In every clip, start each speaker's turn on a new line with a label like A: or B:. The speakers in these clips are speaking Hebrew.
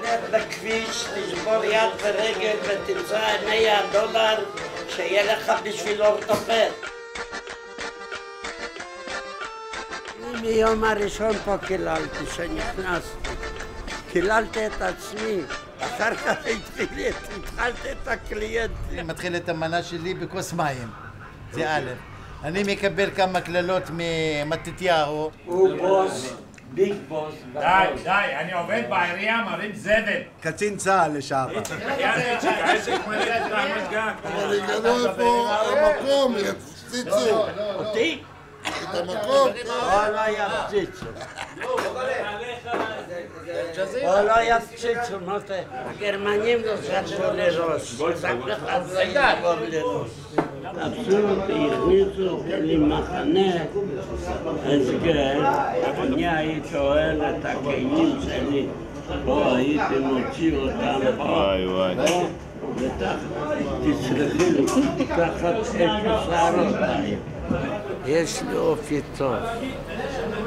A: תלך בכביש, תשבור יד ורגל ותמצא $100 שיהיה לך בשביל אורתופד. מיום הראשון פה קיללתי שנכנסתי. קיללתי את עצמי, אחר כך התחלתי את הקליינטים.
B: אני מתחיל את המנה שלי בכוס מים, זה א'. אני מקבל כמה קללות ממתתיהו.
A: הוא בוס, ביג בוס.
C: די, אני עובד בעירייה, מרים זבל.
D: קצין צה"ל לשעבר.
E: אבל יגלו איפה המקום, יפציצו.
A: אותי?
E: את המקום.
A: לא יפציצו. לא יפציצו, מוטה. הגרמנים לא זכו לראש. אף אחד לא יעבור לראש. תפסו אותי, הכניסו אותי למחנה הסגר. אני הייתי אוהל את הכלים שלי. פה הייתי מוציא אותם פה. תסלחי לי, תחת שערות. יש לי אופי טוב,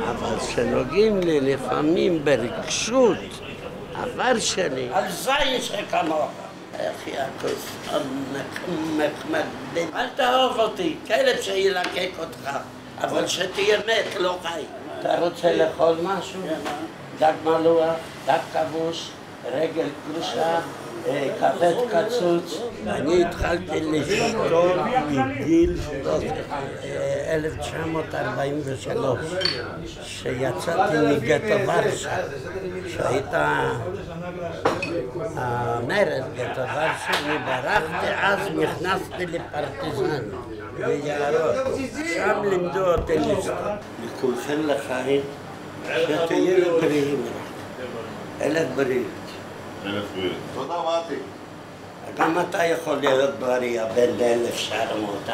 A: אבל כשנוגעים לי לפעמים ברגשות, עבר שלי, על זין שכמוך. איך יעקוס, אל תאהוב אותי, כלב שילקק אותך, אבל שתהיה מת, לא חי. אתה רוצה לאכול משהו? דג מלוח, דג כבוש, רגל קרושה, כבד קצוץ. אני התחלתי לשתות בגיל 1943, שיצאתי מגטו ורשה, שהייתה המרד גטו ורשה, אני ברחתי, אז נכנסתי לפרטיזן ביערות, שם לימדו אותי לשתות. לכולכם לחיים, שתהיו בריאים, אלף בריאות.
E: תודה, מתי.
A: גם אתה יכול להיות בריא, בן ל1,000 שרמוטה.